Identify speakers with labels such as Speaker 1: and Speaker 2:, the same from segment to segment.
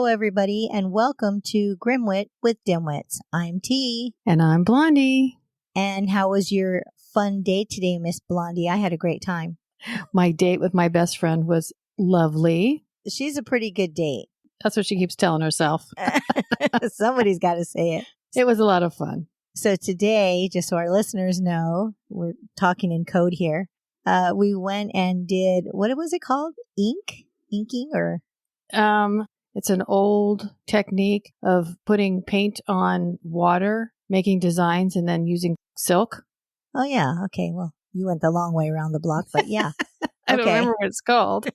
Speaker 1: Hello, everybody, and welcome to Grimwit with Dimwits. I'm T.
Speaker 2: And I'm Blondie.
Speaker 1: And how was your fun date today, Miss Blondie? I had a great time.
Speaker 2: My date with my best friend was lovely.
Speaker 1: She's a pretty good date.
Speaker 2: That's what she keeps telling herself.
Speaker 1: Somebody's got to say it.
Speaker 2: It was a lot of fun.
Speaker 1: So today, just so our listeners know, we're talking in code here. We went and did, what was it called? Inking or?
Speaker 2: It's an old technique of putting paint on water, making designs, and then using silk.
Speaker 1: Oh, yeah. Okay. Well, you went the long way around the block, but yeah.
Speaker 2: I don't remember what it's called.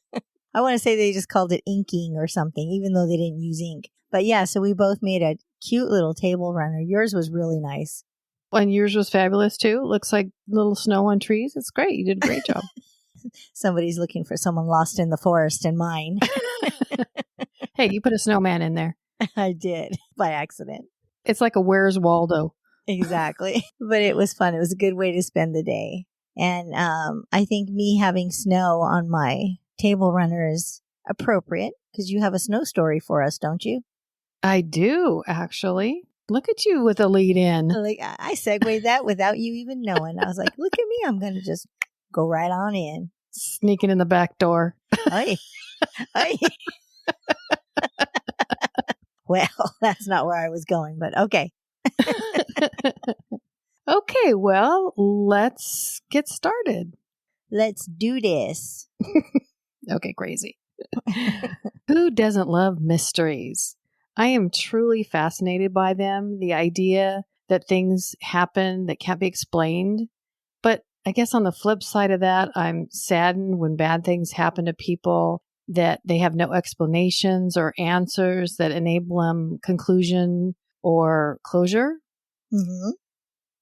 Speaker 1: I want to say they just called it inking or something, even though they didn't use ink. But yeah, so we both made a cute little table runner. Yours was really nice.
Speaker 2: And yours was fabulous too. Looks like little snow on trees. It's great. You did a great job.
Speaker 1: Somebody's looking for someone lost in the forest in mine.
Speaker 2: Hey, you put a snowman in there.
Speaker 1: I did by accident.
Speaker 2: It's like a Where's Waldo.
Speaker 1: Exactly. But it was fun. It was a good way to spend the day. And I think me having snow on my table runner is appropriate because you have a snow story for us, don't you?
Speaker 2: I do, actually. Look at you with a lead in.
Speaker 1: Like I segued that without you even knowing. I was like, look at me. I'm going to just go right on in.
Speaker 2: Sneaking in the back door.
Speaker 1: Oy. Oy. Well, that's not where I was going, but okay.
Speaker 2: Okay, well, let's get started.
Speaker 1: Let's do this.
Speaker 2: Okay, crazy. Who doesn't love mysteries? I am truly fascinated by them. The idea that things happen that can't be explained. But I guess on the flip side of that, I'm saddened when bad things happen to people that they have no explanations or answers that enable them conclusion or closure.
Speaker 1: Mm-hmm.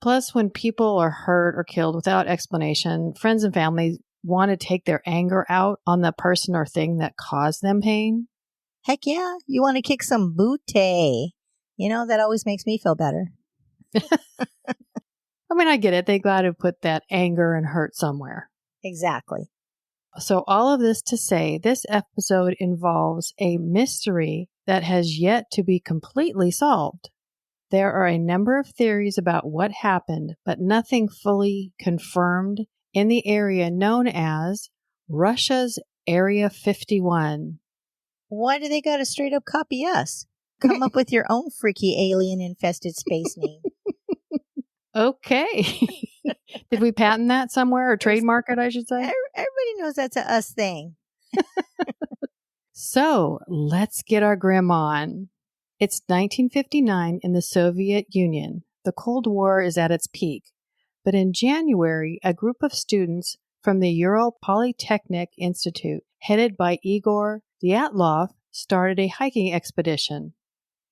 Speaker 2: Plus, when people are hurt or killed without explanation, friends and family want to take their anger out on the person or thing that caused them pain.
Speaker 1: Heck yeah. You want to kick some booty. You know, that always makes me feel better.
Speaker 2: I mean, I get it. They got to put that anger and hurt somewhere.
Speaker 1: Exactly.
Speaker 2: So all of this to say, this episode involves a mystery that has yet to be completely solved. There are a number of theories about what happened, but nothing fully confirmed in the area known as Russia's Area 51.
Speaker 1: Why do they got to straight up copy us? Come up with your own freaky alien-infested space name.
Speaker 2: Okay. Did we patent that somewhere or trademark it, I should say?
Speaker 1: Everybody knows that's a us thing.
Speaker 2: So let's get our grim on. It's 1959 in the Soviet Union. The Cold War is at its peak. But in January, a group of students from the Ural Polytechnic Institute, headed by Igor Dyatlov, started a hiking expedition.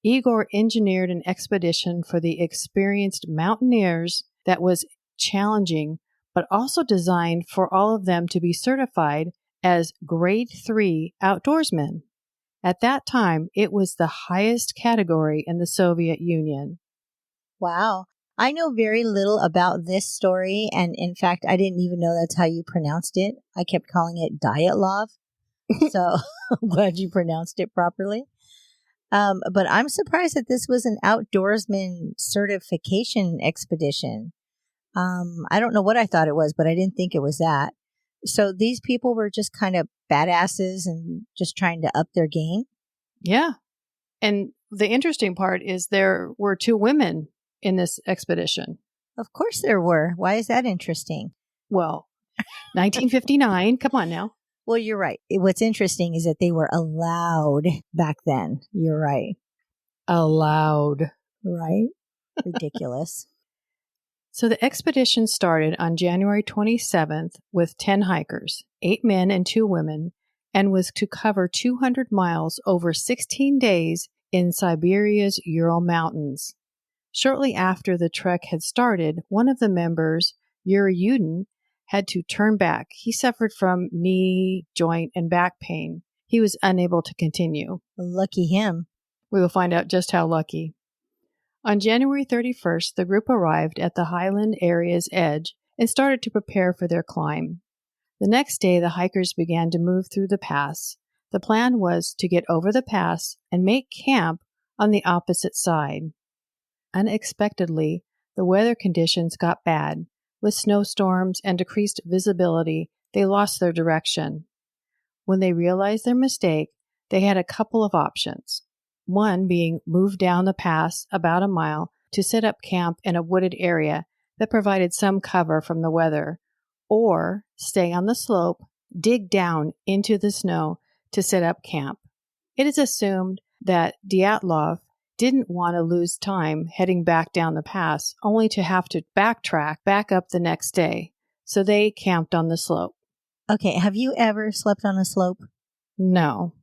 Speaker 2: Igor engineered an expedition for the experienced mountaineers that was challenging, but also designed for all of them to be certified as Grade 3 outdoorsmen. At that time, it was the highest category in the Soviet Union.
Speaker 1: Wow. I know very little about this story, and in fact, I didn't even know that's how you pronounced it. I kept calling it Dyatlov, so I'm glad you pronounced it properly. But I'm surprised that this was an outdoorsman certification expedition. I don't know what I thought it was, but I didn't think it was that. So these people were just kind of badasses and just trying to up their game.
Speaker 2: Yeah. And the interesting part is there were 2 women in this expedition.
Speaker 1: Of course there were. Why is that interesting?
Speaker 2: Well, 1959. Come on now.
Speaker 1: Well, you're right. What's interesting is that they were allowed back then. You're right.
Speaker 2: Allowed.
Speaker 1: Right? Ridiculous.
Speaker 2: So the expedition started on January 27th with 10 hikers, 8 men and 2 women, and was to cover 200 miles over 16 days in Siberia's Ural Mountains. Shortly after the trek had started, one of the members, Yuri, had to turn back. He suffered from knee, joint, and back pain. He was unable to continue.
Speaker 1: Lucky him.
Speaker 2: We will find out just how lucky. On January 31st, the group arrived at the highland area's edge and started to prepare for their climb. The next day, the hikers began to move through the pass. The plan was to get over the pass and make camp on the opposite side. Unexpectedly, the weather conditions got bad. With snowstorms and decreased visibility, they lost their direction. When they realized their mistake, they had a couple of options. One being move down the pass about a mile to set up camp in a wooded area that provided some cover from the weather, or stay on the slope, dig down into the snow to set up camp. It is assumed that Dyatlov didn't want to lose time heading back down the pass, only to have to backtrack back up the next day, so they camped on the slope.
Speaker 1: Okay, have you ever slept on a slope?
Speaker 2: No.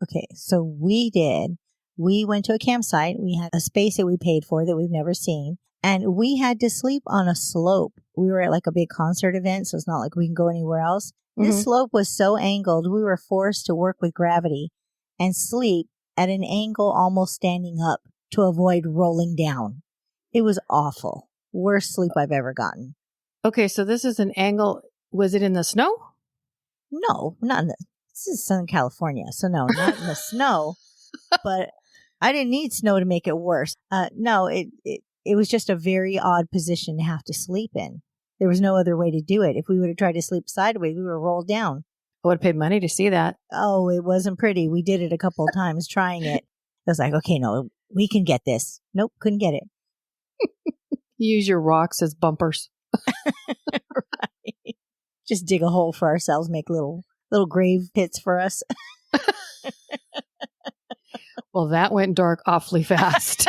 Speaker 1: Okay, so we did. We went to a campsite. We had a space that we paid for that we've never seen, and we had to sleep on a slope. We were at like a big concert event, so it's not like we can go anywhere else. This slope was so angled, we were forced to work with gravity and sleep at an angle almost standing up to avoid rolling down. It was awful. Worst sleep I've ever gotten.
Speaker 2: Okay, so this is an angle. Was it in the snow?
Speaker 1: No, not in the, this is Southern California, so no, not in the snow. But I didn't need snow to make it worse. No, it was just a very odd position to have to sleep in. There was no other way to do it. If we would have tried to sleep sideways, we would have rolled down.
Speaker 2: I would have paid money to see that.
Speaker 1: Oh, it wasn't pretty. We did it a couple of times trying it. I was like, okay, no, we can get this. Nope, couldn't get it.
Speaker 2: You use your rocks as bumpers.
Speaker 1: Right. Just dig a hole for ourselves, make little grave pits for us.
Speaker 2: Well, that went dark awfully fast.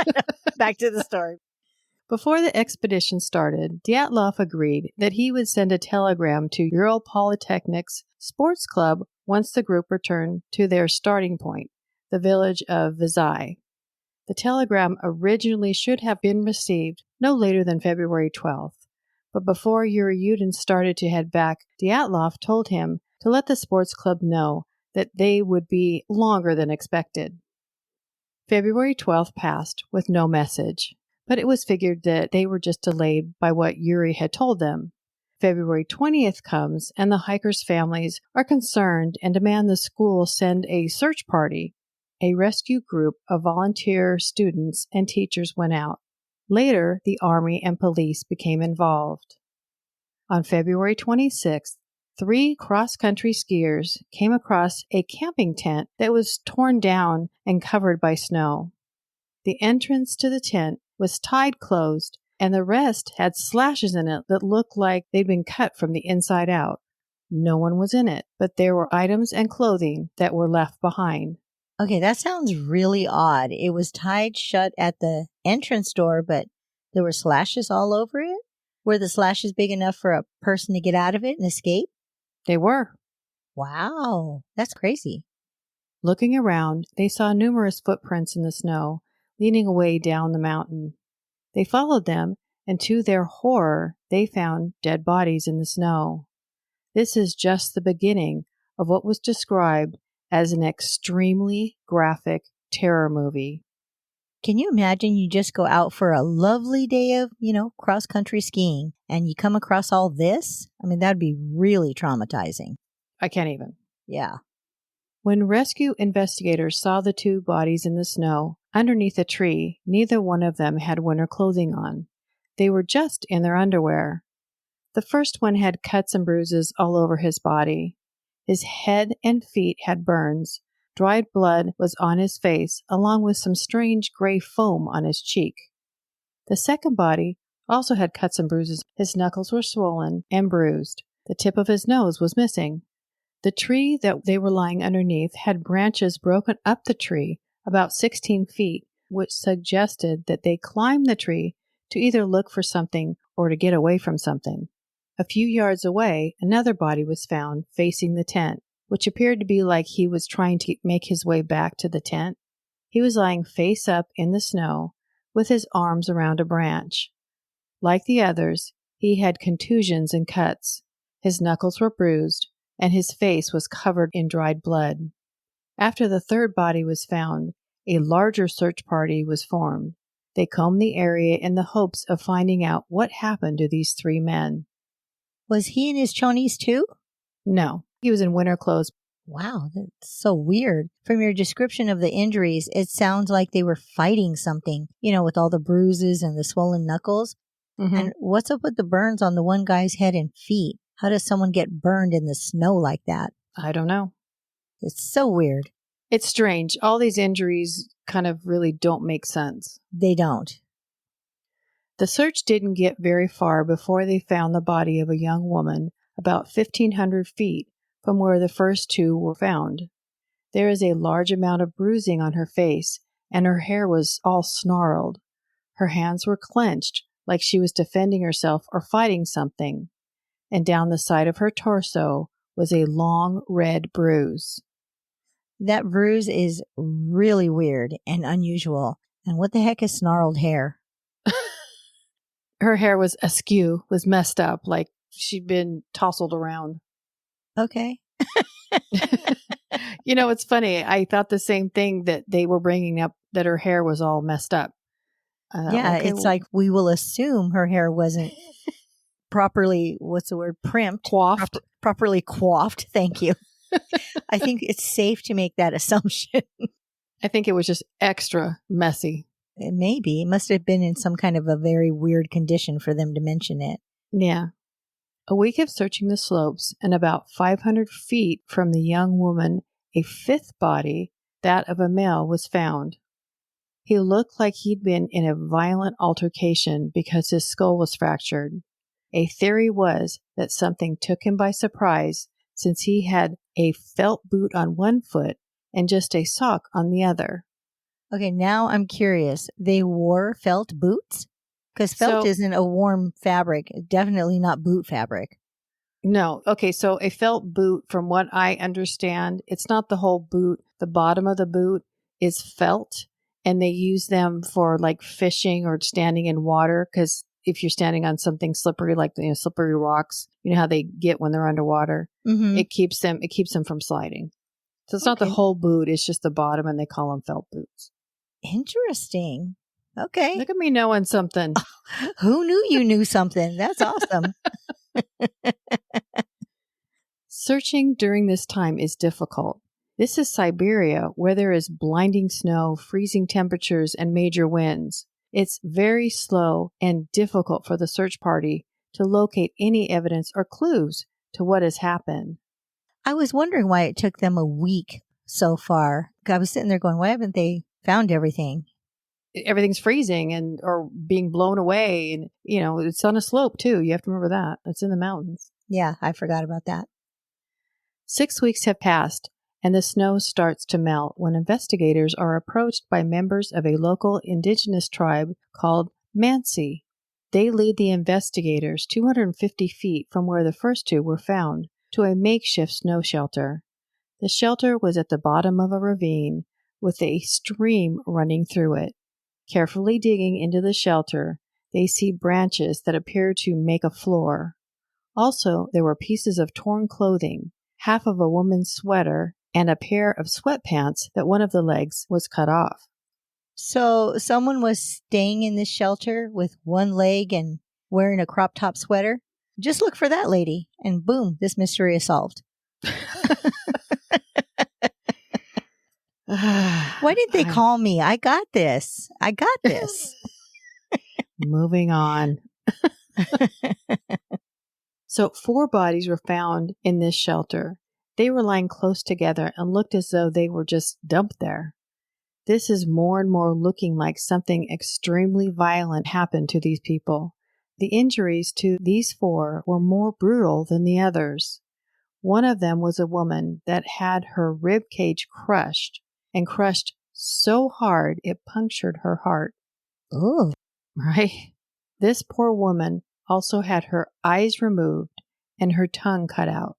Speaker 1: Back to the story.
Speaker 2: Before the expedition started, Dyatlov agreed that he would send a telegram to Ural Polytechnic's sports club once the group returned to their starting point, the village of Vizhai. The telegram originally should have been received no later than February 12th, but before Yuri started to head back, Dyatlov told him to let the sports club know that they would be longer than expected. February 12th passed with no message, but it was figured that they were just delayed by what Yuri had told them. February 20th comes, and the hikers' families are concerned and demand the school send a search party. A rescue group of volunteer students and teachers went out. Later, the army and police became involved. On February 26th, 3 cross-country skiers came across a camping tent that was torn down and covered by snow. The entrance to the tent was tied closed, and the rest had slashes in it that looked like they'd been cut from the inside out. No one was in it, but there were items and clothing that were left behind.
Speaker 1: Okay, that sounds really odd. It was tied shut at the entrance door, but there were slashes all over it? Were the slashes big enough for a person to get out of it and escape?
Speaker 2: They were.
Speaker 1: Wow, that's crazy.
Speaker 2: Looking around, they saw numerous footprints in the snow, leading away down the mountain. They followed them, and to their horror, they found dead bodies in the snow. This is just the beginning of what was described as an extremely graphic terror movie.
Speaker 1: Can you imagine you just go out for a lovely day of, cross-country skiing and you come across all this? I mean, that'd be really traumatizing.
Speaker 2: I can't even.
Speaker 1: Yeah.
Speaker 2: When rescue investigators saw the 2 bodies in the snow underneath a tree, neither one of them had winter clothing on. They were just in their underwear. The first one had cuts and bruises all over his body. His head and feet had burns. Dried blood was on his face, along with some strange gray foam on his cheek. The second body also had cuts and bruises. His knuckles were swollen and bruised. The tip of his nose was missing. The tree that they were lying underneath had branches broken up the tree about 16 feet, which suggested that they climbed the tree to either look for something or to get away from something. A few yards away, another body was found facing the tent, which appeared to be like he was trying to make his way back to the tent. He was lying face up in the snow with his arms around a branch. Like the others, he had contusions and cuts. His knuckles were bruised, and his face was covered in dried blood. After the third body was found, a larger search party was formed. They combed the area in the hopes of finding out what happened to these 3 men.
Speaker 1: Was he in his chonies too?
Speaker 2: No, he was in winter clothes.
Speaker 1: Wow, that's so weird. From your description of the injuries, it sounds like they were fighting something, with all the bruises and the swollen knuckles.
Speaker 2: Hmm.
Speaker 1: And what's up with the burns on the one guy's head and feet? How does someone get burned in the snow like that?
Speaker 2: I don't know.
Speaker 1: It's so weird.
Speaker 2: It's strange. All these injuries kind of really don't make sense.
Speaker 1: They don't.
Speaker 2: The search didn't get very far before they found the body of a young woman about 1,500 feet from where the first two were found. There is a large amount of bruising on her face, and her hair was all snarled. Her hands were clenched, like she was defending herself or fighting something. And down the side of her torso was a long red bruise.
Speaker 1: That bruise is really weird and unusual. And what the heck is snarled hair?
Speaker 2: Her hair was askew, was messed up, like she'd been tousled around.
Speaker 1: Okay.
Speaker 2: It's funny. I thought the same thing, that they were bringing up that her hair was all messed up.
Speaker 1: Yeah,
Speaker 2: Okay,
Speaker 1: it's like we will assume her hair wasn't properly, what's the word, primped?
Speaker 2: coiffed.
Speaker 1: Properly coiffed. Thank you. I think it's safe to make that assumption.
Speaker 2: I think it was just extra messy.
Speaker 1: Maybe. It must have been in some kind of a very weird condition for them to mention it.
Speaker 2: Yeah. A week of searching the slopes, and about 500 feet from the young woman, a fifth body, that of a male, was found. He looked like he'd been in a violent altercation because his skull was fractured. A theory was that something took him by surprise, since he had a felt boot on one foot and just a sock on the other.
Speaker 1: Okay, now I'm curious. They wore felt boots? Because felt isn't a warm fabric. Definitely not boot fabric.
Speaker 2: No. Okay, so a felt boot, from what I understand, it's not the whole boot. The bottom of the boot is felt, and they use them for like fishing or standing in water, because if you're standing on something slippery, like slippery rocks, how they get when they're underwater,
Speaker 1: Mm-hmm.
Speaker 2: it keeps them from sliding. So it's not the whole boot, it's just the bottom, and they call them felt boots.
Speaker 1: Interesting. Okay.
Speaker 2: Look at me knowing something.
Speaker 1: Who knew you knew something? That's awesome.
Speaker 2: Searching during this time is difficult. This is Siberia, where there is blinding snow, freezing temperatures, and major winds. It's very slow and difficult for the search party to locate any evidence or clues to what has happened.
Speaker 1: I was wondering why it took them a week so far. I was sitting there going, why haven't they found everything?
Speaker 2: Everything's freezing or being blown away. And, it's on a slope too. You have to remember that. It's in the mountains.
Speaker 1: Yeah, I forgot about that.
Speaker 2: 6 weeks have passed, and the snow starts to melt when investigators are approached by members of a local indigenous tribe called Mansi. They lead the investigators 250 feet from where the first two were found to a makeshift snow shelter. The shelter was at the bottom of a ravine with a stream running through it. Carefully digging into the shelter, they see branches that appear to make a floor. Also, there were pieces of torn clothing, half of a woman's sweater, and a pair of sweatpants that one of the legs was cut off.
Speaker 1: So someone was staying in this shelter with one leg and wearing a crop top sweater? Just look for that lady, and boom, this mystery is solved. Why didn't they call me? I got this.
Speaker 2: Moving on. So 4 bodies were found in this shelter. They were lying close together and looked as though they were just dumped there. This is more and more looking like something extremely violent happened to these people. The injuries to these 4 were more brutal than the others. One of them was a woman that had her rib cage crushed so hard it punctured her heart.
Speaker 1: Oh,
Speaker 2: Right? This poor woman also had her eyes removed and her tongue cut out.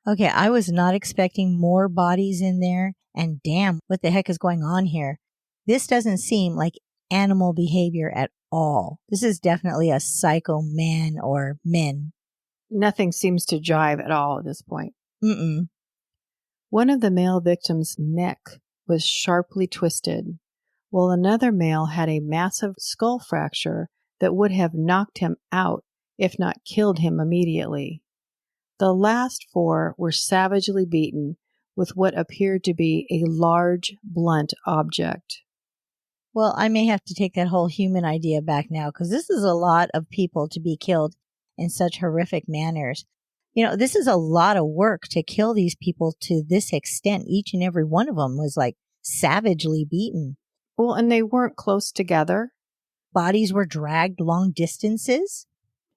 Speaker 1: okay. I was not expecting more bodies in there. And damn, what the heck is going on here? This doesn't seem like animal behavior at all. This is definitely a psycho man or men.
Speaker 2: Nothing seems to jive at all at this point.
Speaker 1: Mm-mm.
Speaker 2: One of the male victims' neck was sharply twisted, while another male had a massive skull fracture that would have knocked him out if not killed him immediately. The last 4 were savagely beaten with what appeared to be a large, blunt object.
Speaker 1: Well, I may have to take that whole human idea back now because this is a lot of people to be killed in such horrific manners. This is a lot of work to kill these people to this extent. Each and every one of them was like savagely beaten.
Speaker 2: Well, and they weren't close together.
Speaker 1: Bodies were dragged long distances.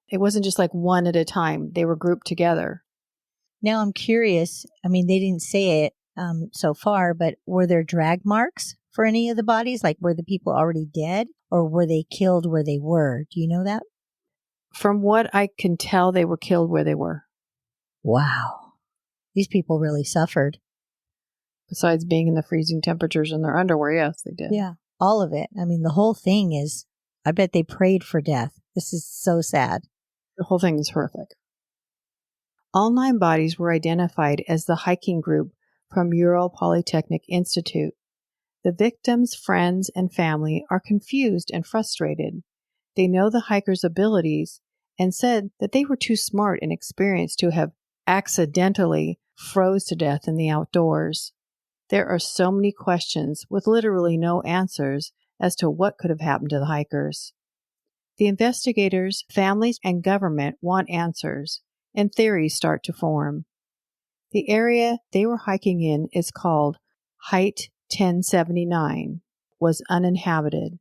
Speaker 2: It wasn't just like one at a time. They were grouped together.
Speaker 1: Now I'm curious. I mean, they didn't say it so far, but were there drag marks for any of the bodies? Like, were the people already dead or were they killed where they were? Do you know that?
Speaker 2: From what I can tell, they were killed where they were.
Speaker 1: Wow. These people really suffered.
Speaker 2: Besides being in the freezing temperatures in their underwear, yes, they did.
Speaker 1: Yeah, all of it. I mean, the whole thing is, I bet they prayed for death. This is so sad.
Speaker 2: The whole thing is horrific. All 9 bodies were identified as the hiking group from Ural Polytechnic Institute. The victims' friends and family are confused and frustrated. They know the hikers' abilities and said that they were too smart and experienced to have accidentally froze to death in the outdoors. There are so many questions with literally no answers as to what could have happened to the hikers. The investigators, families, and government want answers, and theories start to form. The area they were hiking in is called Height 1079, was uninhabited,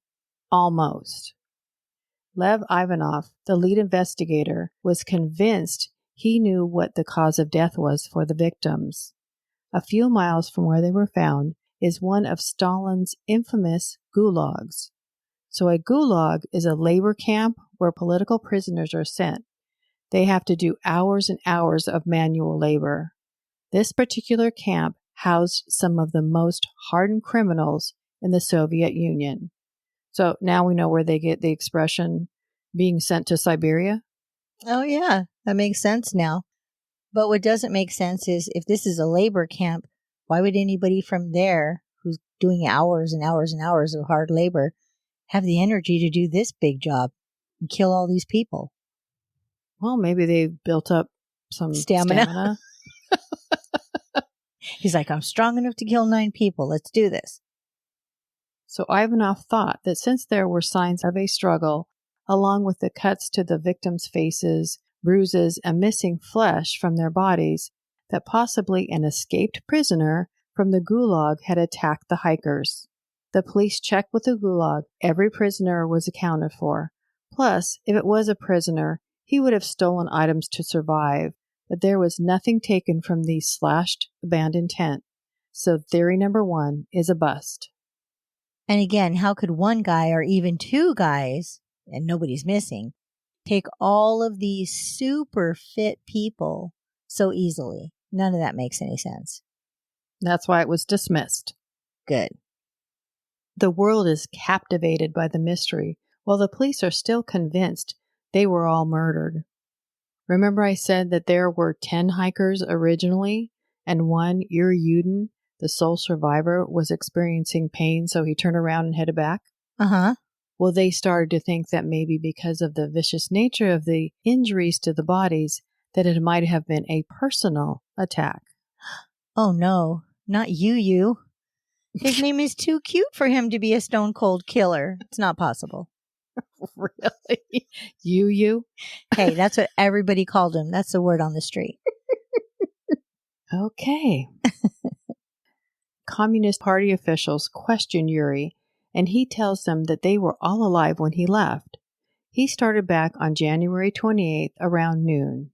Speaker 2: almost. Lev Ivanov, the lead investigator, was convinced he knew what the cause of death was for the victims. A few miles from where they were found is one of Stalin's infamous gulags. So a gulag is a labor camp where political prisoners are sent. They have to do hours and hours of manual labor. This particular camp housed some of the most hardened criminals in the Soviet Union. So now we know where they get the expression being sent to Siberia.
Speaker 1: Oh, yeah, that makes sense now. But what doesn't make sense is if this is a labor camp, why would anybody from there who's doing hours and hours and hours of hard labor have the energy to do this big job and kill all these people?
Speaker 2: Well, maybe they built up some stamina.
Speaker 1: He's like, I'm strong enough to kill 9 people. Let's do this.
Speaker 2: So Ivanov thought that since there were signs of a struggle, along with the cuts to the victims' faces, bruises, and missing flesh from their bodies, that possibly an escaped prisoner from the gulag had attacked the hikers. The police checked with the gulag. Every prisoner was accounted for. Plus, if it was a prisoner, he would have stolen items to survive, but there was nothing taken from the slashed, abandoned tent. So theory number 1 is a bust.
Speaker 1: And again, how could one guy or even 2 guys, and nobody's missing, take all of these super fit people so easily? None of that makes any sense.
Speaker 2: That's why it was dismissed.
Speaker 1: Good.
Speaker 2: The world is captivated by the mystery, while the police are still convinced they were all murdered. Remember I said that there were 10 hikers originally, and one, Yuri, the sole survivor, was experiencing pain, so he turned around and headed back?
Speaker 1: Uh-huh.
Speaker 2: Well, they started to think that maybe because of the vicious nature of the injuries to the bodies, that it might have been a personal attack.
Speaker 1: Oh, no. Not you. His name is too cute for him to be a stone cold killer. It's not possible.
Speaker 2: Really? You?
Speaker 1: Hey, that's what everybody called him. That's the word on the street.
Speaker 2: Okay. Communist Party officials question Yuri, and he tells them that they were all alive when he left. He started back on January 28th around noon.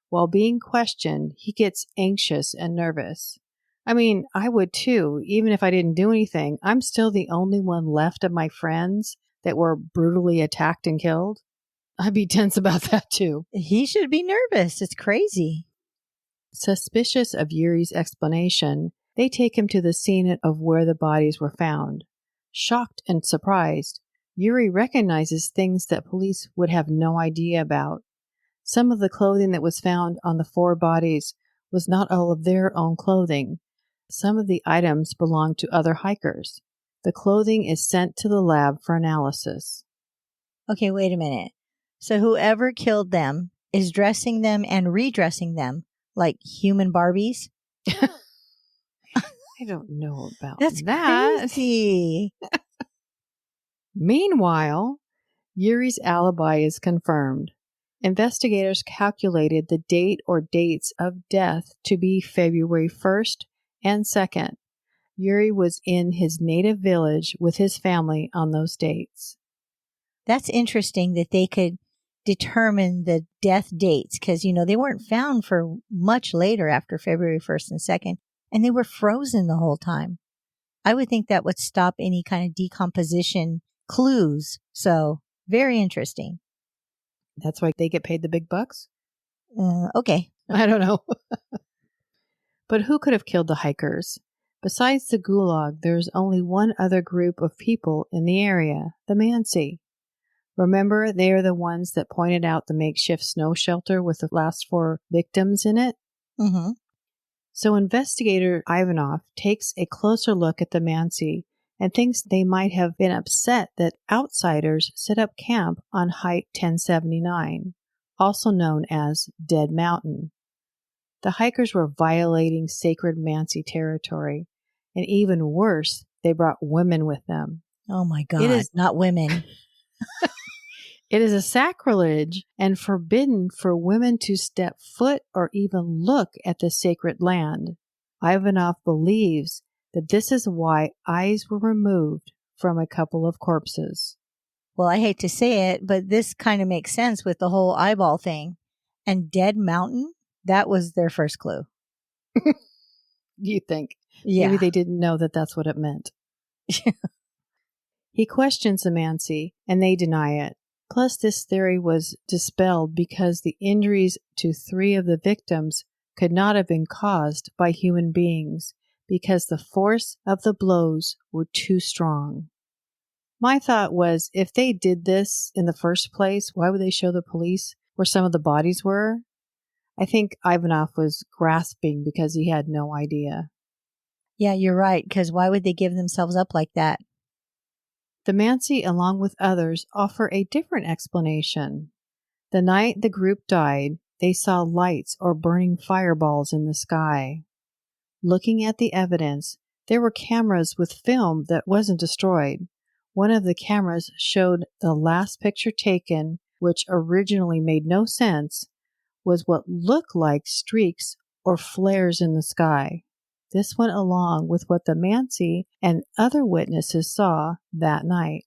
Speaker 2: While being questioned, he gets anxious and nervous. I mean, I would too, even if I didn't do anything. I'm still the only one left of my friends that were brutally attacked and killed. I'd be tense about that too.
Speaker 1: He should be nervous. It's crazy.
Speaker 2: Suspicious of Yuri's explanation, they take him to the scene of where the bodies were found. Shocked and surprised, Yuri recognizes things that police would have no idea about. Some of the clothing that was found on the 4 bodies was not all of their own clothing. Some of the items belonged to other hikers. The clothing is sent to the lab for analysis.
Speaker 1: Okay, wait a minute. So whoever killed them is dressing them and redressing them like human Barbies?
Speaker 2: I don't know about
Speaker 1: That's
Speaker 2: that.
Speaker 1: crazy.
Speaker 2: Meanwhile, Yuri's alibi is confirmed. Investigators calculated the date or dates of death to be February 1st and 2nd. Yuri was in his native village with his family on those dates.
Speaker 1: That's interesting that they could determine the death dates because, they weren't found for much later after February 1st and 2nd, and they were frozen the whole time. I would think that would stop any kind of decomposition clues. So, very interesting.
Speaker 2: That's why they get paid the big bucks?
Speaker 1: Okay.
Speaker 2: I don't know. But who could have killed the hikers? Besides the Gulag, there's only one other group of people in the area, the Mansi. Remember, they are the ones that pointed out the makeshift snow shelter with the last 4 victims in it?
Speaker 1: Mm-hmm.
Speaker 2: So investigator Ivanov takes a closer look at the Mansi and thinks they might have been upset that outsiders set up camp on height 1079, also known as Dead Mountain. The hikers were violating sacred Mansi territory, and even worse, they brought women with them.
Speaker 1: Oh my God, not women.
Speaker 2: It is a sacrilege and forbidden for women to step foot or even look at the sacred land. Ivanov believes that this is why eyes were removed from a couple of corpses.
Speaker 1: Well, I hate to say it, but this kind of makes sense with the whole eyeball thing. And Dead Mountain, that was their first clue.
Speaker 2: You think?
Speaker 1: Yeah.
Speaker 2: Maybe they didn't know that that's what it meant. He questions the Mansi, and they deny it. Plus, this theory was dispelled because the injuries to 3 of the victims could not have been caused by human beings because the force of the blows were too strong. My thought was, if they did this in the first place, why would they show the police where some of the bodies were? I think Ivanov was grasping because he had no idea.
Speaker 1: Yeah, you're right, because why would they give themselves up like that?
Speaker 2: The Mansi, along with others, offer a different explanation. The night the group died, they saw lights or burning fireballs in the sky. Looking at the evidence, there were cameras with film that wasn't destroyed. One of the cameras showed the last picture taken, which originally made no sense, was what looked like streaks or flares in the sky. This went along with what the Mansi and other witnesses saw that night.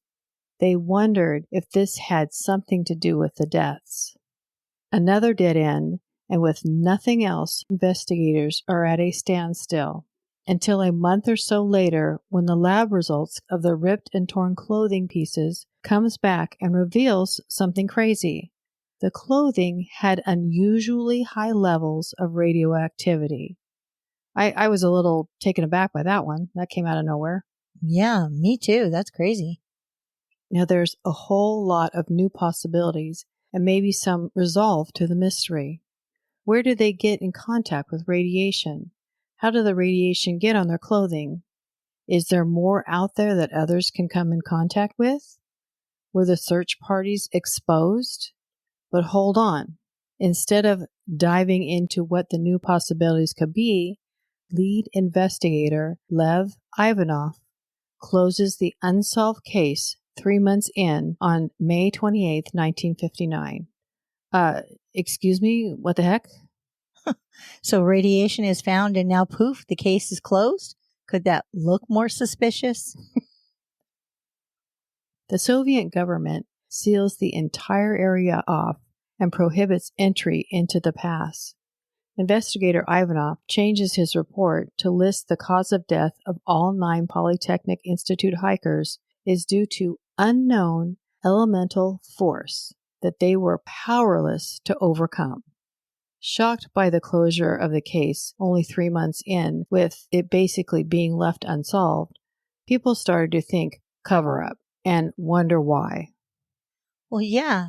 Speaker 2: They wondered if this had something to do with the deaths. Another dead end, and with nothing else, investigators are at a standstill. Until a month or so later, when the lab results of the ripped and torn clothing pieces comes back and reveals something crazy. The clothing had unusually high levels of radioactivity. I was a little taken aback by that one. That came out of nowhere.
Speaker 1: Yeah, me too. That's crazy.
Speaker 2: Now, there's a whole lot of new possibilities and maybe some resolve to the mystery. Where do they get in contact with radiation? How did the radiation get on their clothing? Is there more out there that others can come in contact with? Were the search parties exposed? But hold on. Instead of diving into what the new possibilities could be, lead investigator Lev Ivanov closes the unsolved case 3 months in on May 28, 1959. Excuse me, what the heck?
Speaker 1: So radiation is found and now poof, the case is closed? Could that look more suspicious?
Speaker 2: The Soviet government seals the entire area off and prohibits entry into the pass. Investigator Ivanov changes his report to list the cause of death of all 9 Polytechnic Institute hikers is due to unknown elemental force that they were powerless to overcome. Shocked by the closure of the case only 3 months in, with it basically being left unsolved, people started to think cover-up and wonder why.
Speaker 1: Well, yeah.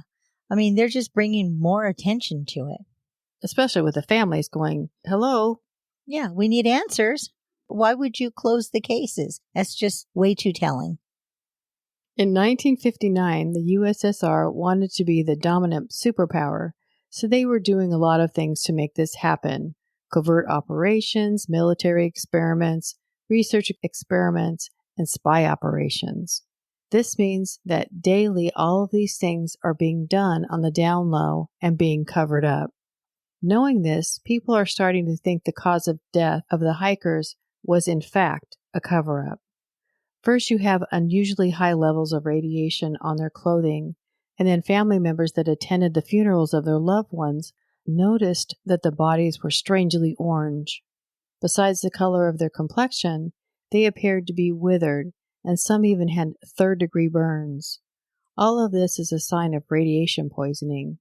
Speaker 1: I mean, they're just bringing more attention to it.
Speaker 2: Especially with the families going, hello?
Speaker 1: Yeah, we need answers. Why would you close the cases? That's just way too telling.
Speaker 2: In 1959, the USSR wanted to be the dominant superpower, so they were doing a lot of things to make this happen. Covert operations, military experiments, research experiments, and spy operations. This means that daily all of these things are being done on the down low and being covered up. Knowing this, people are starting to think the cause of death of the hikers was in fact a cover-up. First, you have unusually high levels of radiation on their clothing, and then family members that attended the funerals of their loved ones noticed that the bodies were strangely orange. Besides the color of their complexion, they appeared to be withered, and some even had third-degree burns. All of this is a sign of radiation poisoning.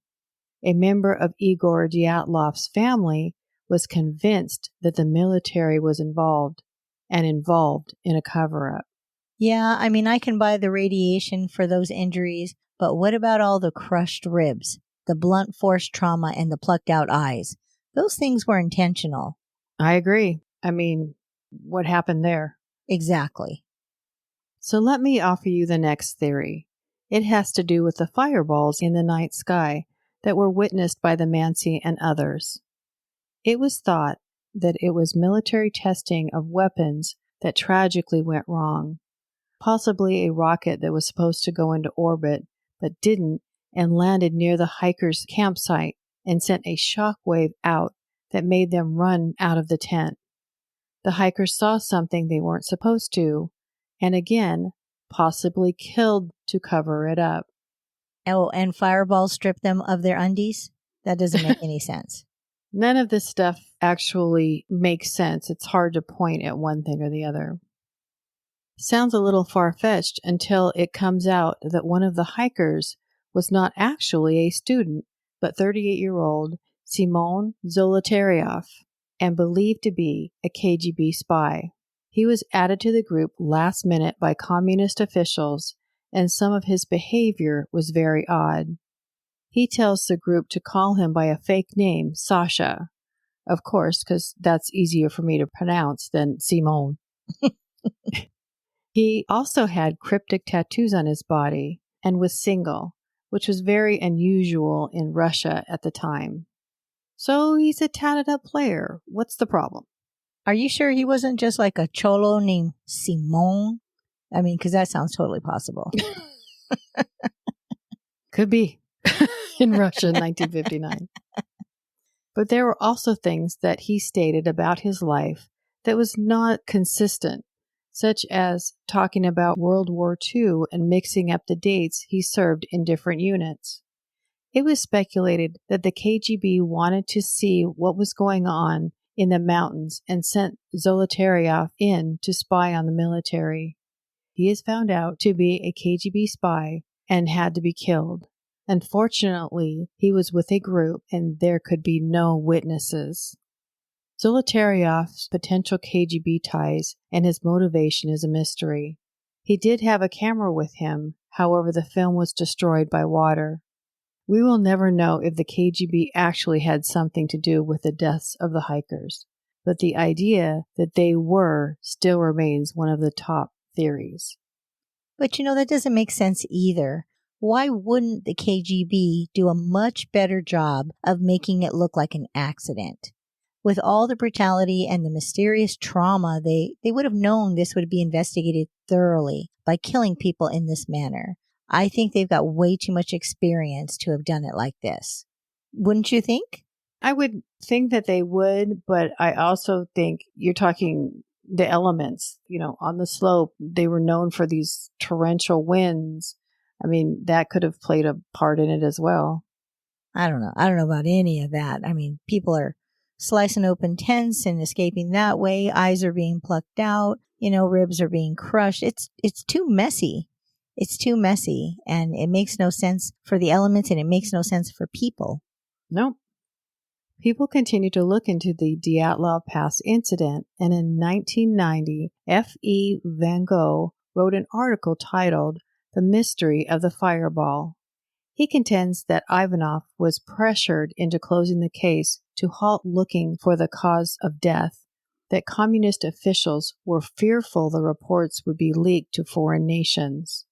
Speaker 2: A member of Igor Dyatlov's family was convinced that the military was involved in a cover-up.
Speaker 1: Yeah, I mean, I can buy the radiation for those injuries, but what about all the crushed ribs, the blunt force trauma, and the plucked out eyes? Those things were intentional.
Speaker 2: I agree. I mean, what happened there?
Speaker 1: Exactly.
Speaker 2: So let me offer you the next theory. It has to do with the fireballs in the night sky that were witnessed by the Mansi and others. It was thought that it was military testing of weapons that tragically went wrong. Possibly a rocket that was supposed to go into orbit but didn't and landed near the hikers' campsite and sent a shock wave out that made them run out of the tent. The hikers saw something they weren't supposed to, and again, possibly killed to cover it up.
Speaker 1: Oh, and fireballs stripped them of their undies? That doesn't make any sense.
Speaker 2: None of this stuff actually makes sense. It's hard to point at one thing or the other. Sounds a little far-fetched until it comes out that one of the hikers was not actually a student, but 38-year-old Semyon Zolotaryov, and believed to be a KGB spy. He was added to the group last minute by communist officials, and some of his behavior was very odd. He tells the group to call him by a fake name, Sasha. Of course, because that's easier for me to pronounce than Simone. He also had cryptic tattoos on his body and was single, which was very unusual in Russia at the time. So he's a tatted up player. What's the problem?
Speaker 1: Are you sure he wasn't just like a cholo named Simone? I mean, because that sounds totally possible.
Speaker 2: Could be in Russia in 1959. But there were also things that he stated about his life that was not consistent, such as talking about World War II and mixing up the dates he served in different units. It was speculated that the KGB wanted to see what was going on in the mountains and sent Zolotaryov in to spy on the military. He is found out to be a KGB spy and had to be killed. Unfortunately, he was with a group and there could be no witnesses. Zolotaryov's potential KGB ties and his motivation is a mystery. He did have a camera with him, however the film was destroyed by water. We will never know if the KGB actually had something to do with the deaths of the hikers, but the idea that they were still remains one of the top theories.
Speaker 1: But that doesn't make sense either. Why wouldn't the KGB do a much better job of making it look like an accident? With all the brutality and the mysterious trauma, they would have known this would be investigated thoroughly by killing people in this manner. I think they've got way too much experience to have done it like this. Wouldn't you think?
Speaker 2: I would think that they would, but I also think you're talking the elements, on the slope. They were known for these torrential winds. I mean, that could have played a part in it as well.
Speaker 1: I don't know. I don't know about any of that. I mean, people are slicing open tents and escaping that way. Eyes are being plucked out. Ribs are being crushed. It's too messy. It's too messy, and it makes no sense for the elements, and it makes no sense for people.
Speaker 2: Nope. People continue to look into the Dyatlov Pass incident, and in 1990, F.E. Van Gogh wrote an article titled The Mystery of the Fireball. He contends that Ivanov was pressured into closing the case to halt looking for the cause of death, that communist officials were fearful the reports would be leaked to foreign nations.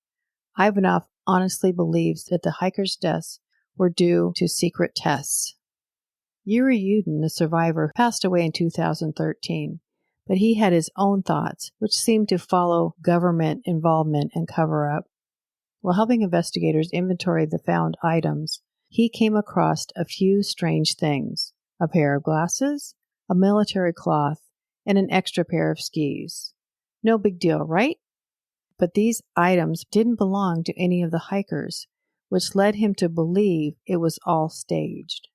Speaker 2: Ivanov honestly believes that the hikers' deaths were due to secret tests. Yuri Yudin, the survivor, passed away in 2013, but he had his own thoughts, which seemed to follow government involvement and cover-up. While helping investigators inventory the found items, he came across a few strange things: a pair of glasses, a military cloth, and an extra pair of skis. No big deal, right? But these items didn't belong to any of the hikers, which led him to believe it was all staged.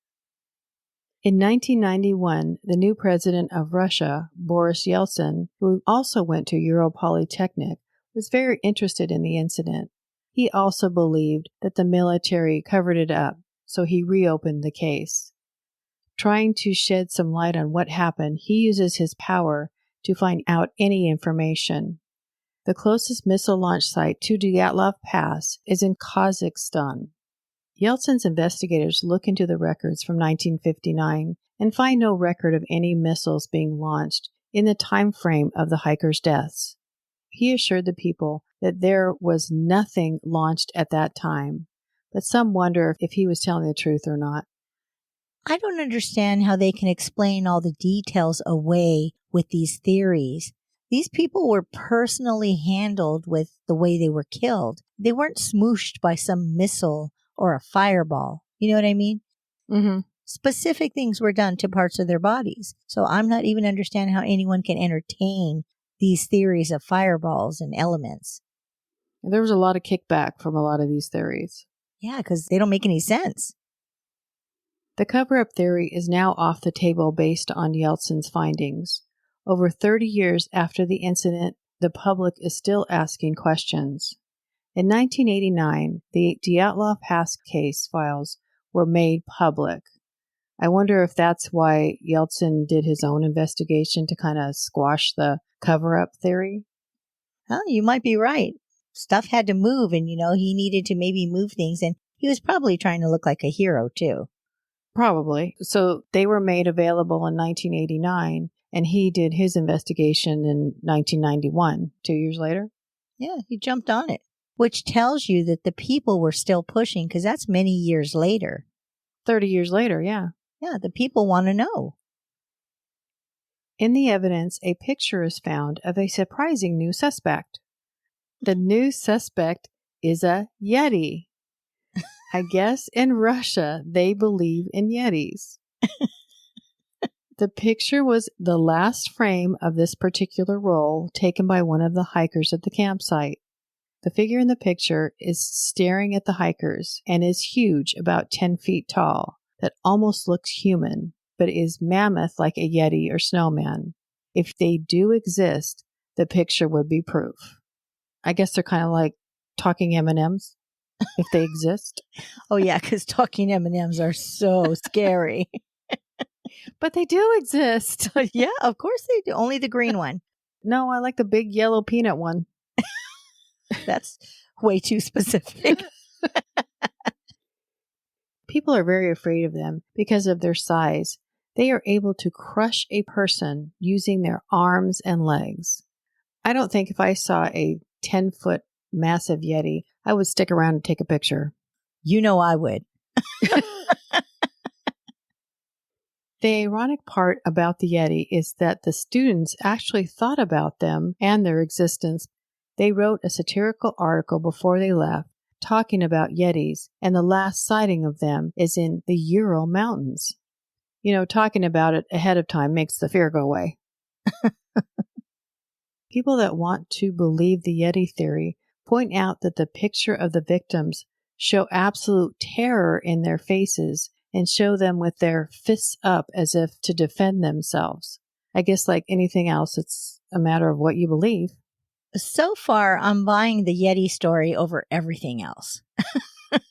Speaker 2: In 1991, the new president of Russia, Boris Yeltsin, who also went to Ural Polytechnic, was very interested in the incident. He also believed that the military covered it up, so he reopened the case. Trying to shed some light on what happened, he uses his power to find out any information. The closest missile launch site to Dyatlov Pass is in Kazakhstan. Yeltsin's investigators look into the records from 1959 and find no record of any missiles being launched in the time frame of the hikers' deaths. He assured the people that there was nothing launched at that time, but some wonder if he was telling the truth or not.
Speaker 1: I don't understand how they can explain all the details away with these theories. These people were personally handled with the way they were killed. They weren't smooshed by some missile or a fireball. You know what I mean?
Speaker 2: Mm-hmm.
Speaker 1: Specific things were done to parts of their bodies. So I'm not even understanding how anyone can entertain these theories of fireballs and elements.
Speaker 2: There was a lot of kickback from a lot of these theories.
Speaker 1: Yeah, because they don't make any sense.
Speaker 2: The cover-up theory is now off the table based on Yeltsin's findings. Over 30 years after the incident, the public is still asking questions. In 1989, the Dyatlov Pass case files were made public. I wonder if that's why Yeltsin did his own investigation to kind of squash the cover-up theory.
Speaker 1: Well, you might be right. Stuff had to move, and, he needed to maybe move things, and he was probably trying to look like a hero, too.
Speaker 2: Probably. So they were made available in 1989, and he did his investigation in 1991, 2 years later.
Speaker 1: Yeah, he jumped on it, which tells you that the people were still pushing, because that's many years later.
Speaker 2: 30 years later, yeah.
Speaker 1: Yeah, the people want to know.
Speaker 2: In the evidence, a picture is found of a surprising new suspect. The new suspect is a Yeti. I guess in Russia, they believe in Yetis. The picture was the last frame of this particular roll taken by one of the hikers at the campsite. The figure in the picture is staring at the hikers and is huge, about 10 feet tall, that almost looks human, but is mammoth like a Yeti or snowman. If they do exist, the picture would be proof. I guess they're kind of like talking M&Ms. If they exist.
Speaker 1: Oh, yeah, because talking M&Ms are so scary.
Speaker 2: But they do exist.
Speaker 1: Yeah, of course they do. Only the green one.
Speaker 2: No, I like the big yellow peanut one.
Speaker 1: That's way too specific.
Speaker 2: People are very afraid of them because of their size. They are able to crush a person using their arms and legs. I don't think if I saw a 10-foot massive Yeti, I would stick around and take a picture.
Speaker 1: You know I would.
Speaker 2: The ironic part about the Yeti is that the students actually thought about them and their existence. They wrote a satirical article before they left talking about Yetis, and the last sighting of them is in the Ural Mountains. Talking about it ahead of time makes the fear go away. People that want to believe the Yeti theory point out that the picture of the victims show absolute terror in their faces and show them with their fists up as if to defend themselves. I guess like anything else, it's a matter of what you believe.
Speaker 1: So far, I'm buying the Yeti story over everything else.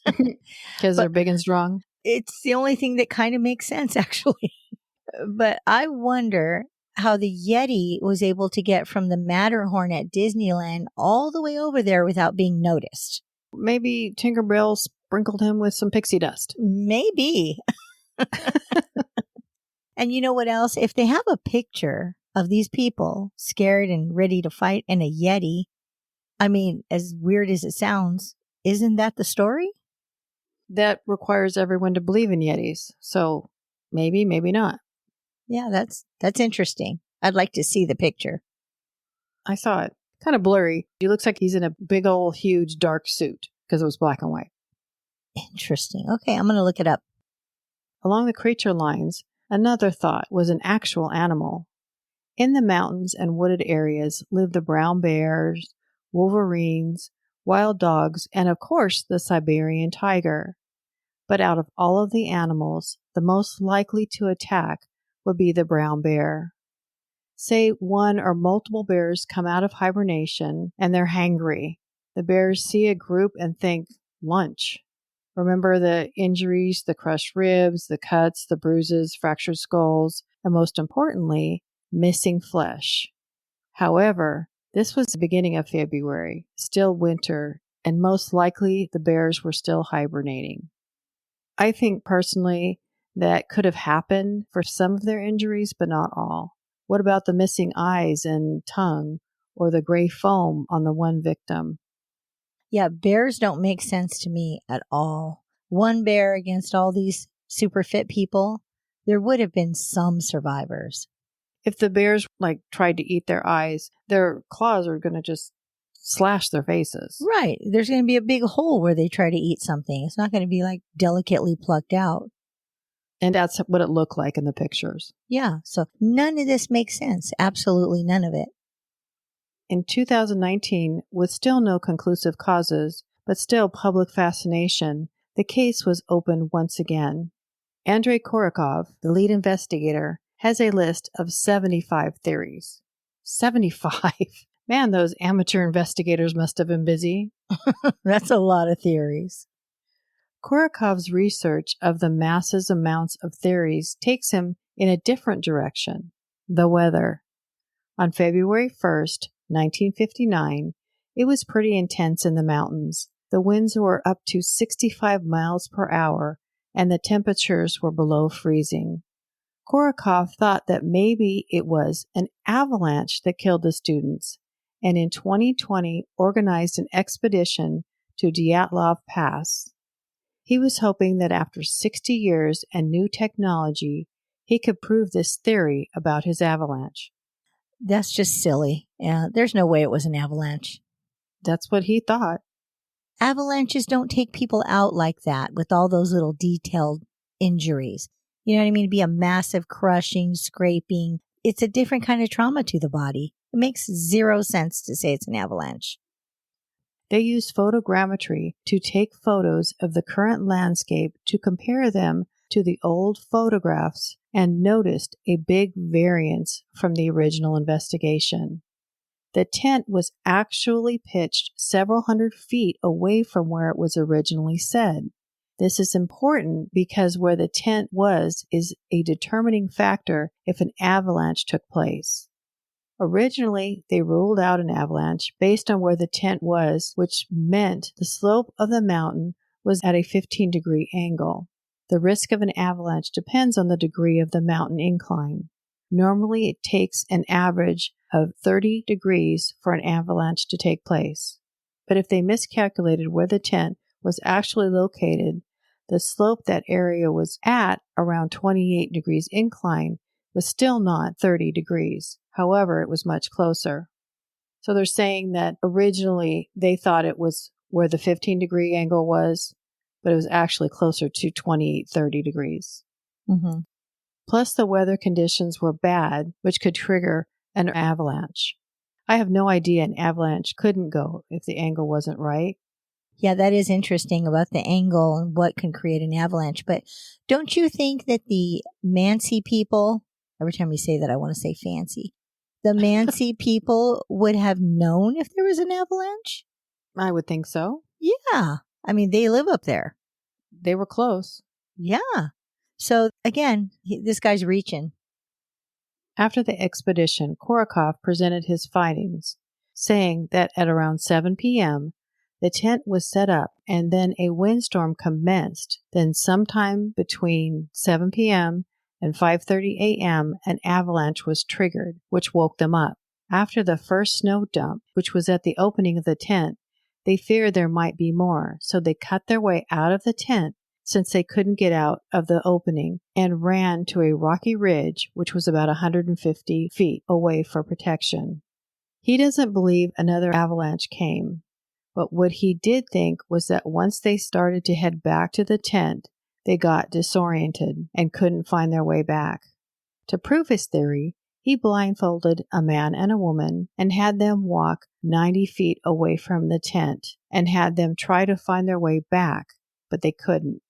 Speaker 2: Because they're big and strong?
Speaker 1: It's the only thing that kind of makes sense, actually. But I wonder how the Yeti was able to get from the Matterhorn at Disneyland all the way over there without being noticed.
Speaker 2: Maybe Tinkerbell sprinkled him with some pixie dust.
Speaker 1: Maybe. And you know what else? If they have a picture of these people scared and ready to fight and a Yeti, I mean, as weird as it sounds, isn't that the story?
Speaker 2: That requires everyone to believe in Yetis. So maybe, maybe not.
Speaker 1: Yeah, that's interesting. I'd like to see the picture.
Speaker 2: I saw it. Kind of blurry. He looks like he's in a big old huge dark suit because it was black and white.
Speaker 1: Interesting. Okay, I'm going to look it up.
Speaker 2: Along the creature lines, another thought was an actual animal. In the mountains and wooded areas lived the brown bears, wolverines, wild dogs, and of course the Siberian tiger. But out of all of the animals, the most likely to attack would be the brown bear. Say one or multiple bears come out of hibernation and they're hangry. The bears see a group and think, lunch. Remember the injuries, the crushed ribs, the cuts, the bruises, fractured skulls, and most importantly, missing flesh. However, this was the beginning of February, still winter, and most likely the bears were still hibernating. I think personally that could have happened for some of their injuries, but not all. What about the missing eyes and tongue or the gray foam on the one victim?
Speaker 1: Yeah, bears don't make sense to me at all. One bear against all these super fit people, there would have been some survivors.
Speaker 2: If the bears tried to eat their eyes, their claws are going to just slash their faces.
Speaker 1: Right. There's going to be a big hole where they try to eat something. It's not going to be delicately plucked out.
Speaker 2: And that's what it looked like in the pictures.
Speaker 1: Yeah. So none of this makes sense. Absolutely none of it.
Speaker 2: In 2019, with still no conclusive causes, but still public fascination, the case was opened once again. Andrei Korokov, the lead investigator, has a list of 75 theories. 75? Man, those amateur investigators must have been busy.
Speaker 1: That's a lot of theories.
Speaker 2: Korokov's research of the massive amounts of theories takes him in a different direction, the weather. On February 1st, 1959, it was pretty intense in the mountains. The winds were up to 65 miles per hour, and the temperatures were below freezing. Korokov thought that maybe it was an avalanche that killed the students, and in 2020 organized an expedition to Dyatlov Pass. He was hoping that after 60 years and new technology, he could prove this theory about his avalanche.
Speaker 1: That's just silly. Yeah, there's no way it was an avalanche.
Speaker 2: That's what he thought.
Speaker 1: Avalanches don't take people out like that with all those little detailed injuries. You know what I mean? It'd be a massive crushing, scraping. It's a different kind of trauma to the body. It makes zero sense to say it's an avalanche.
Speaker 2: They used photogrammetry to take photos of the current landscape to compare them to the old photographs and noticed a big variance from the original investigation. The tent was actually pitched several hundred feet away from where it was originally said. This is important because where the tent was is a determining factor if an avalanche took place. Originally, they ruled out an avalanche based on where the tent was, which meant the slope of the mountain was at a 15-degree angle. The risk of an avalanche depends on the degree of the mountain incline. Normally, it takes an average of 30 degrees for an avalanche to take place. But if they miscalculated where the tent was actually located, the slope that area was at, around 28 degrees incline, was still not 30 degrees. However, it was much closer. So they're saying that originally they thought it was where the 15-degree angle was, but it was actually closer to 28, 30 degrees.
Speaker 1: Mm-hmm.
Speaker 2: Plus, the weather conditions were bad, which could trigger an avalanche. I have no idea an avalanche couldn't go if the angle wasn't right.
Speaker 1: Yeah, that is interesting about the angle and what can create an avalanche. But don't you think that the Mansi people, every time you say that, I want to say fancy, the Mansi people would have known if there was an avalanche?
Speaker 2: I would think so.
Speaker 1: Yeah. I mean, they live up there.
Speaker 2: They were close.
Speaker 1: Yeah. So again, this guy's reaching.
Speaker 2: After the expedition, Korokov presented his findings, saying that at around 7 p.m., the tent was set up and then a windstorm commenced. Then sometime between 7 p.m. and 5:30 a.m., an avalanche was triggered, which woke them up. After the first snow dump, which was at the opening of the tent, they feared there might be more, so they cut their way out of the tent since they couldn't get out of the opening and ran to a rocky ridge which was about 150 feet away for protection. He doesn't believe another avalanche came, but what he did think was that once they started to head back to the tent, they got disoriented and couldn't find their way back. To prove his theory, he blindfolded a man and a woman and had them walk 90 feet away from the tent and had them try to find their way back, but they couldn't.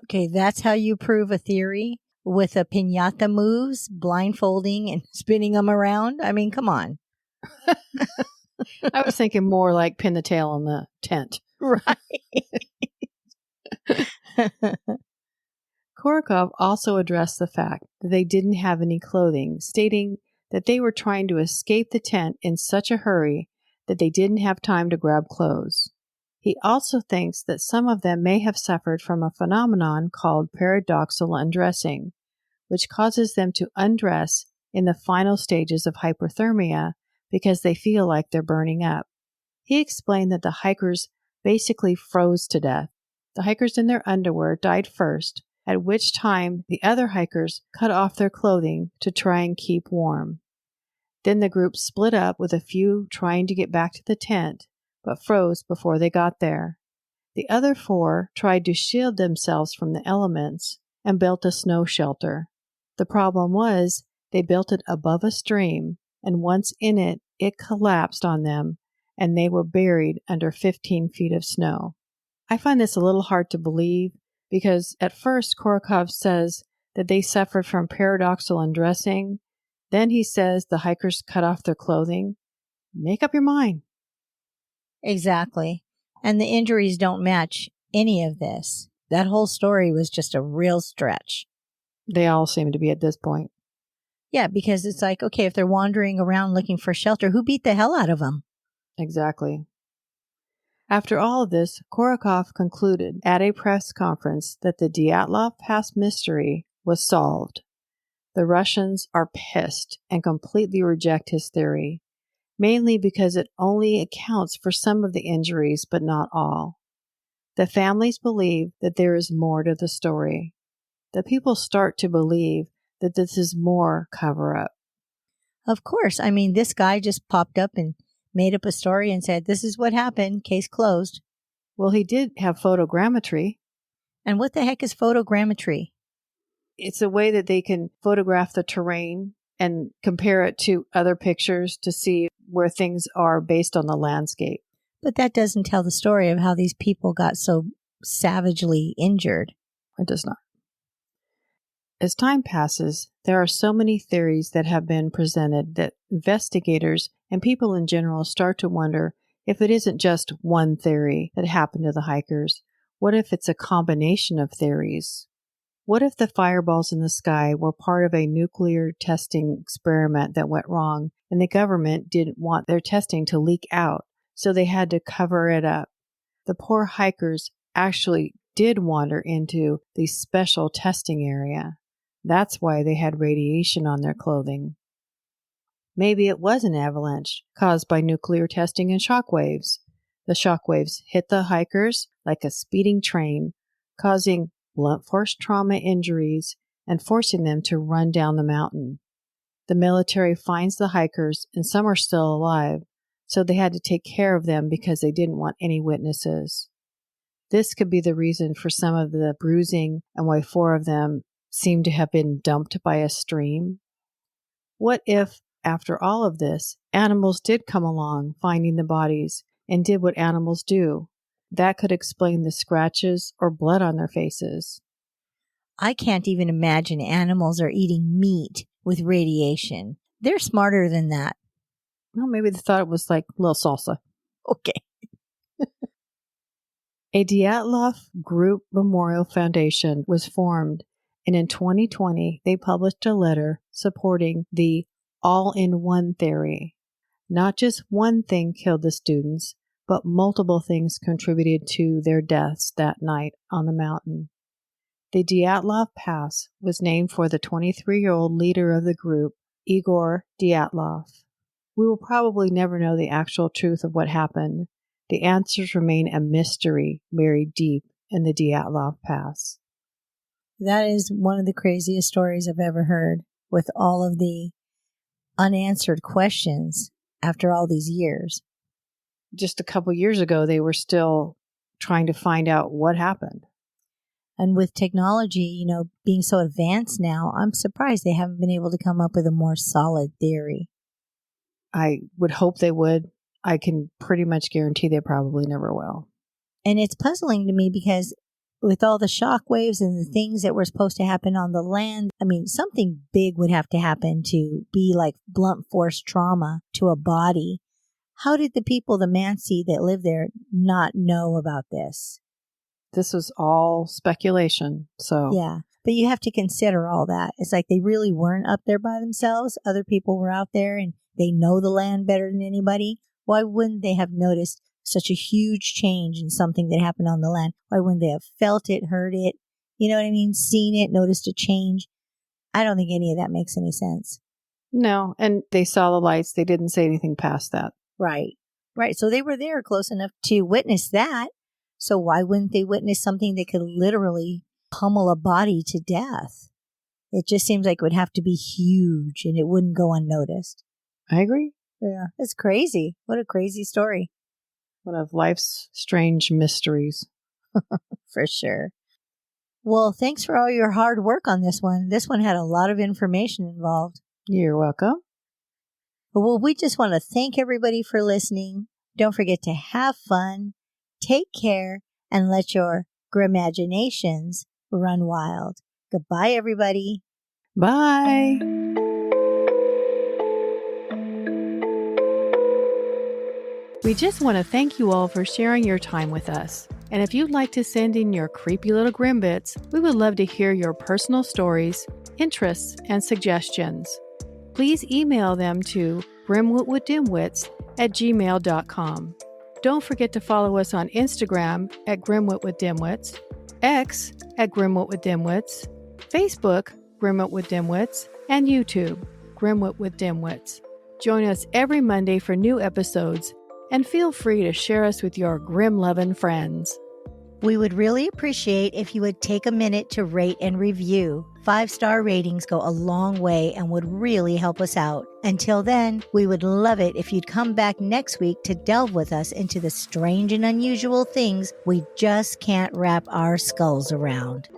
Speaker 1: Okay, that's how you prove a theory? With a piñata moves, blindfolding and spinning them around? I mean, come on.
Speaker 2: I was thinking more like pin the tail on the tent.
Speaker 1: Right.
Speaker 2: Korokov also addressed the fact that they didn't have any clothing, stating that they were trying to escape the tent in such a hurry that they didn't have time to grab clothes. He also thinks that some of them may have suffered from a phenomenon called paradoxal undressing, which causes them to undress in the final stages of hypothermia because they feel like they're burning up. He explained that the hikers basically froze to death. The hikers in their underwear died first, at which time the other hikers cut off their clothing to try and keep warm. Then the group split up with a few trying to get back to the tent, but froze before they got there. The other 4 tried to shield themselves from the elements and built a snow shelter. The problem was they built it above a stream, and once in it, it collapsed on them, and they were buried under 15 feet of snow. I find this a little hard to believe because at first Korokov says that they suffered from paradoxal undressing. Then he says the hikers cut off their clothing. Make up your mind.
Speaker 1: Exactly. And the injuries don't match any of this. That whole story was just a real stretch.
Speaker 2: They all seem to be at this point.
Speaker 1: Yeah, because it's like, okay, if they're wandering around looking for shelter, who beat the hell out of them?
Speaker 2: Exactly. After all of this, Korokov concluded at a press conference that the Dyatlov Pass mystery was solved. The Russians are pissed and completely reject his theory, mainly because it only accounts for some of the injuries, but not all. The families believe that there is more to the story. The people start to believe that this is more cover-up.
Speaker 1: Of course. I mean, this guy just popped up and made up a story and said, this is what happened, case closed.
Speaker 2: Well, he did have photogrammetry.
Speaker 1: And what the heck is photogrammetry?
Speaker 2: It's a way that they can photograph the terrain and compare it to other pictures to see where things are based on the landscape.
Speaker 1: But that doesn't tell the story of how these people got so savagely injured.
Speaker 2: It does not. As time passes, there are so many theories that have been presented that investigators and people in general start to wonder if it isn't just one theory that happened to the hikers. What if it's a combination of theories? What if the fireballs in the sky were part of a nuclear testing experiment that went wrong and the government didn't want their testing to leak out, so they had to cover it up? The poor hikers actually did wander into the special testing area. That's why they had radiation on their clothing. Maybe it was an avalanche caused by nuclear testing and shockwaves. The shockwaves hit the hikers like a speeding train, causing blunt force trauma injuries and forcing them to run down the mountain. The military finds the hikers, and some are still alive, so they had to take care of them because they didn't want any witnesses. This could be the reason for some of the bruising and why 4 of them seem to have been dumped by a stream. What if, after all of this, animals did come along finding the bodies and did what animals do? That could explain the scratches or blood on their faces.
Speaker 1: I can't even imagine animals are eating meat with radiation. They're smarter than that.
Speaker 2: Well, maybe they thought it was like a little salsa.
Speaker 1: Okay.
Speaker 2: A Dyatlov Group Memorial Foundation was formed, and in 2020, they published a letter supporting the all-in-one theory. Not just one thing killed the students, but multiple things contributed to their deaths that night on the mountain. The Dyatlov Pass was named for the 23-year-old leader of the group, Igor Dyatlov. We will probably never know the actual truth of what happened. The answers remain a mystery buried deep in the Dyatlov Pass.
Speaker 1: That is one of the craziest stories I've ever heard, with all of the unanswered questions after all these years.
Speaker 2: Just a couple years ago, they were still trying to find out what happened.
Speaker 1: And with technology, being so advanced now, I'm surprised they haven't been able to come up with a more solid theory.
Speaker 2: I would hope they would. I can pretty much guarantee they probably never will.
Speaker 1: And it's puzzling to me because with all the shock waves and the things that were supposed to happen on the land, something big would have to happen to be like blunt force trauma to a body. How did the people, the Mansi that live there, not know about this?
Speaker 2: This was all speculation. So
Speaker 1: yeah, but you have to consider all that. It's like they really weren't up there by themselves. Other people were out there and they know the land better than anybody. Why wouldn't they have noticed such a huge change in something that happened on the land? Why wouldn't they have felt it, heard it, seen it, noticed a change? I don't think any of that makes any sense.
Speaker 2: No, and they saw the lights. They didn't say anything past that.
Speaker 1: Right. So they were there close enough to witness that. So why wouldn't they witness something that could literally pummel a body to death? It just seems like it would have to be huge and it wouldn't go unnoticed.
Speaker 2: I agree.
Speaker 1: Yeah, it's crazy. What a crazy story.
Speaker 2: One of life's strange mysteries.
Speaker 1: For sure. Well, thanks for all your hard work on this one. This one had a lot of information involved.
Speaker 2: You're welcome.
Speaker 1: Well, we just want to thank everybody for listening. Don't forget to have fun, take care, and let your grimaginations run wild. Goodbye, everybody.
Speaker 2: Bye. We just want to thank you all for sharing your time with us. And if you'd like to send in your creepy little grim bits, we would love to hear your personal stories, interests, and suggestions. Please email them to grimwitwithdimwits@gmail.com. Don't forget to follow us on Instagram at grimwitwithdimwits, X at grimwitwithdimwits, Facebook grimwitwithdimwits, and YouTube grimwitwithdimwits. Join us every Monday for new episodes, and feel free to share us with your grim-loving friends.
Speaker 1: We would really appreciate if you would take a minute to rate and review. 5-star ratings go a long way and would really help us out. Until then, we would love it if you'd come back next week to delve with us into the strange and unusual things we just can't wrap our skulls around.